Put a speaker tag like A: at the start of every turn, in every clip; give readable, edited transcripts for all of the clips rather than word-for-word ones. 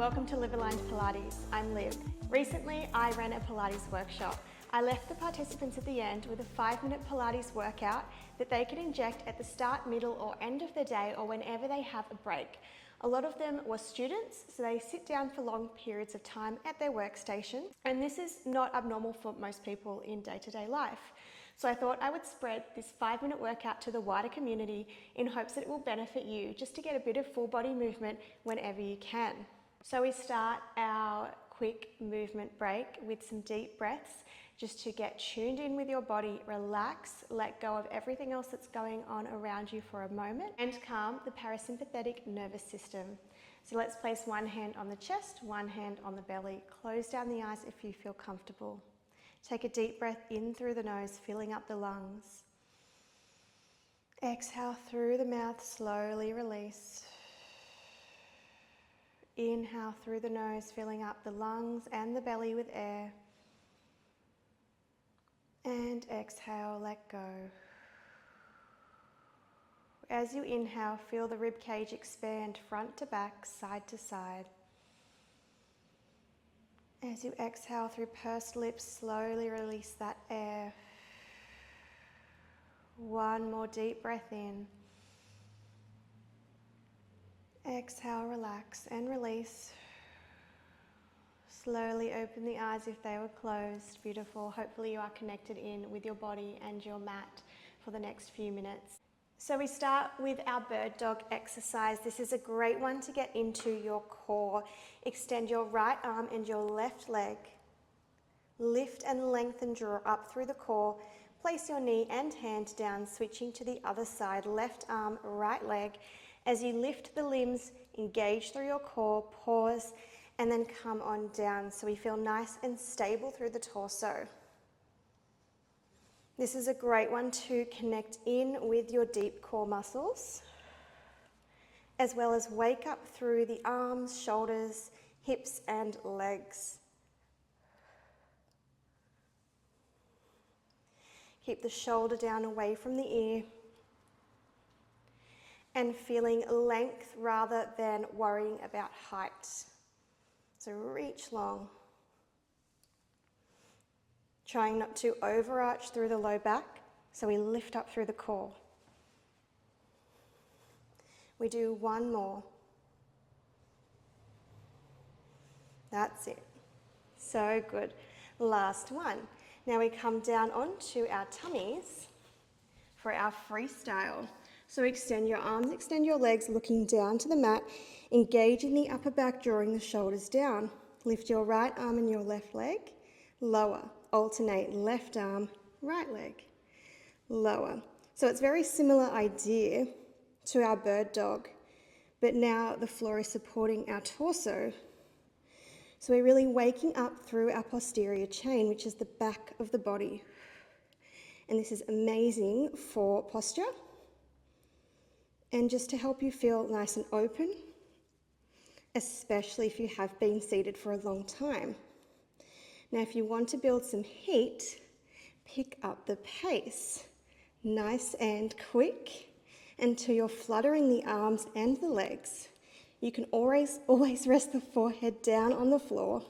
A: welcome to Live Aligned Pilates. I'm Liv. Recently, I ran a Pilates workshop. I left the participants at the end with a 5-minute Pilates workout that they could inject at the start, middle or end of the day or whenever they have a break. A lot of them were students, so they sit down for long periods of time at their workstation, and this is not abnormal for most people in day-to-day life. So I thought I would spread this 5-minute workout to the wider community in hopes that it will benefit you just to get a bit of full body movement whenever you can. So we start our quick movement break with some deep breaths just to get tuned in with your body, relax, let go of everything else that's going on around you for a moment and calm the parasympathetic nervous system. So let's place one hand on the chest, one hand on the belly. Close down the eyes if you feel comfortable. Take a deep breath in through the nose, filling up the lungs. Exhale through the mouth, slowly release. Inhale through the nose, filling up the lungs and the belly with air. And exhale, let go. As you inhale, feel the rib cage expand front to back, side to side. As you exhale through pursed lips, slowly release that air. One more deep breath in. Exhale, relax and release. Slowly open the eyes if they were closed. Beautiful. Hopefully you are connected in with your body and your mat for the next few minutes. So we start with our bird dog exercise. This is a great one to get into your core. Extend your right arm and your left leg. Lift and lengthen, draw up through the core. Place your knee and hand down, switching to the other side. Left arm, right leg. As you lift the limbs, engage through your core, pause, and then come on down so we feel nice and stable through the torso. This is a great one to connect in with your deep core muscles, as well as wake up through the arms, shoulders, hips, and legs. Keep the shoulder down away from the ear and feeling length rather than worrying about height. So reach long. Trying not to overarch through the low back, so we lift up through the core. We do one more. That's it. So good. Last one. Now we come down onto our tummies for our freestyle. So extend your arms, extend your legs, looking down to the mat, engaging the upper back, drawing the shoulders down. Lift your right arm and your left leg, lower. Alternate left arm, right leg, lower. So it's a very similar idea to our bird dog, but now the floor is supporting our torso. So we're really waking up through our posterior chain, which is the back of the body. And this is amazing for posture and just to help you feel nice and open, especially if you have been seated for a long time. Now, if you want to build some heat, pick up the pace, nice and quick, until you're fluttering the arms and the legs. You can always rest the forehead down on the floor.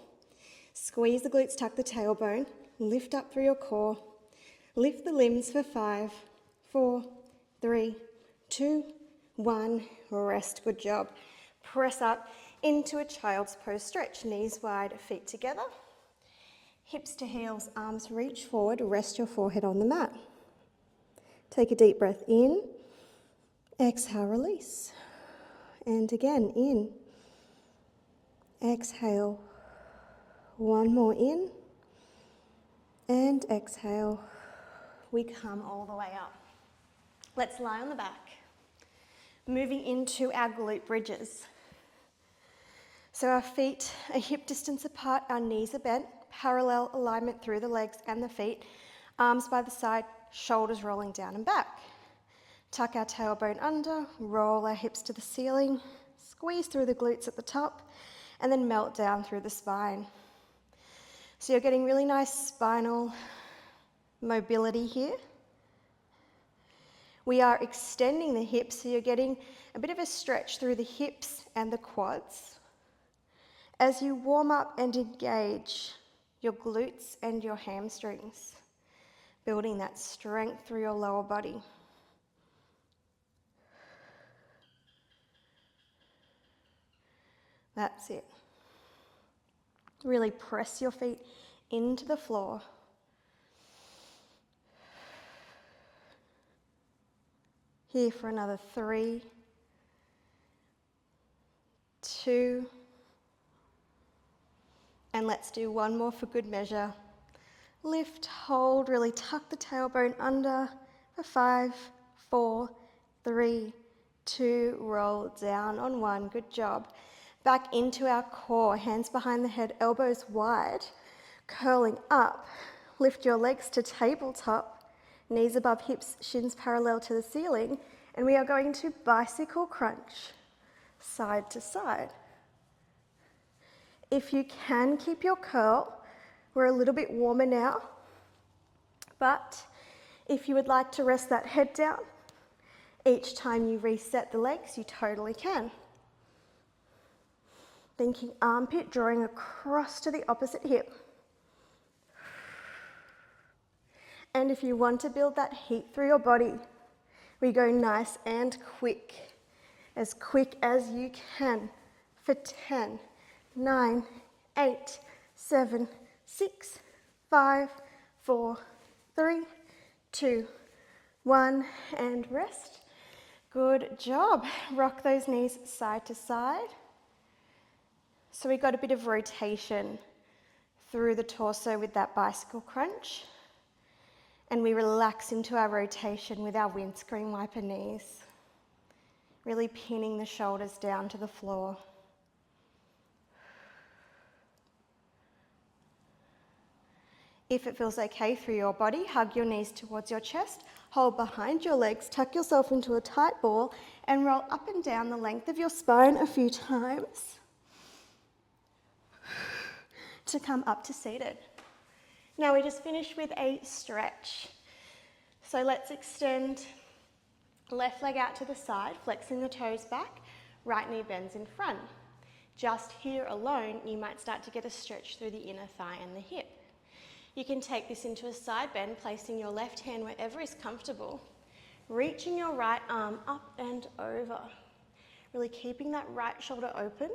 A: Squeeze the glutes, tuck the tailbone, lift up through your core. Lift the limbs for 5, 4, 3, 2, 1. Rest. Good job. Press up into a child's pose stretch. Knees wide, feet together. Hips to heels, arms reach forward. Rest your forehead on the mat. Take a deep breath in. Exhale, release. And again, in. Exhale. One more in. And exhale. We come all the way up. Let's lie on the back. Moving into our glute bridges. So our feet are hip distance apart, our knees are bent, parallel alignment through the legs and the feet, arms by the side, shoulders rolling down and back. Tuck our tailbone under, roll our hips to the ceiling, squeeze through the glutes at the top, and then melt down through the spine. So you're getting really nice spinal mobility here. We are extending the hips, so you're getting a bit of a stretch through the hips and the quads. as you warm up and engage your glutes and your hamstrings, building that strength through your lower body. That's it. Really press your feet into the floor. Here for another 3, 2, and let's do one more for good measure. Lift, hold, really tuck the tailbone under for 5, 4, 3, 2, roll down on 1. Good job. Back into our core, hands behind the head, elbows wide, curling up. Lift your legs to tabletop, knees above hips, shins parallel to the ceiling, and we are going to bicycle crunch, side to side. If you can keep your curl, we're a little bit warmer now, but if you would like to rest that head down, each time you reset the legs, you totally can. Thinking armpit, drawing across to the opposite hip. And if you want to build that heat through your body, we go nice and quick as you can for 10, 9, 8, 7, 6, 5, 4, 3, 2, 1, and rest. Good job. Rock those knees side to side. So we got a bit of rotation through the torso with that bicycle crunch. And we relax into our rotation with our windscreen wiper knees. Really pinning the shoulders down to the floor. If it feels okay through your body, hug your knees towards your chest, hold behind your legs, tuck yourself into a tight ball, and roll up and down the length of your spine a few times to come up to seated. Now we just finished with a stretch. So let's extend left leg out to the side, flexing the toes back, right knee bends in front. Just here alone, you might start to get a stretch through the inner thigh and the hip. You can take this into a side bend, placing your left hand wherever is comfortable, reaching your right arm up and over, really keeping that right shoulder open,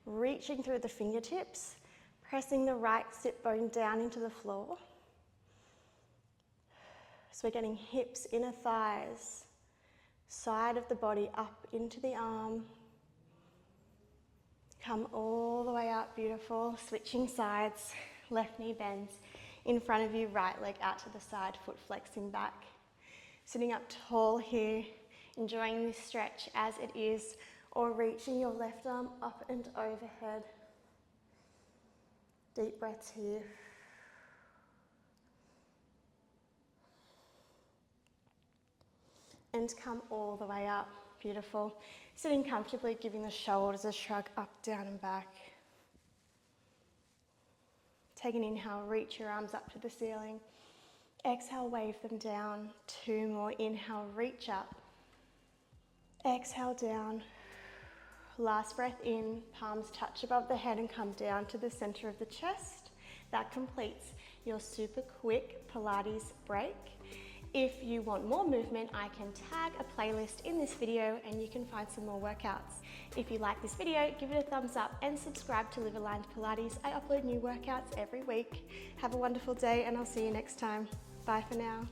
A: reaching through the fingertips, pressing the right sit bone down into the floor. So we're getting hips, inner thighs, side of the body up into the arm. Come all the way up, beautiful. Switching sides, left knee bends in front of you, right leg out to the side, foot flexing back. Sitting up tall here, enjoying this stretch as it is, or reaching your left arm up and overhead. Deep breaths here. And come all the way up, beautiful. Sitting comfortably, giving the shoulders a shrug up, down and back. Take an inhale, reach your arms up to the ceiling. Exhale, wave them down. 2 more, inhale, reach up. Exhale, down. Last breath in, palms touch above the head and come down to the center of the chest. That completes your super quick Pilates break. If you want more movement, I can tag a playlist in this video and you can find some more workouts. If you like this video, give it a thumbs up and subscribe to Live Aligned Pilates. I upload new workouts every week. Have a wonderful day and I'll see you next time. Bye for now.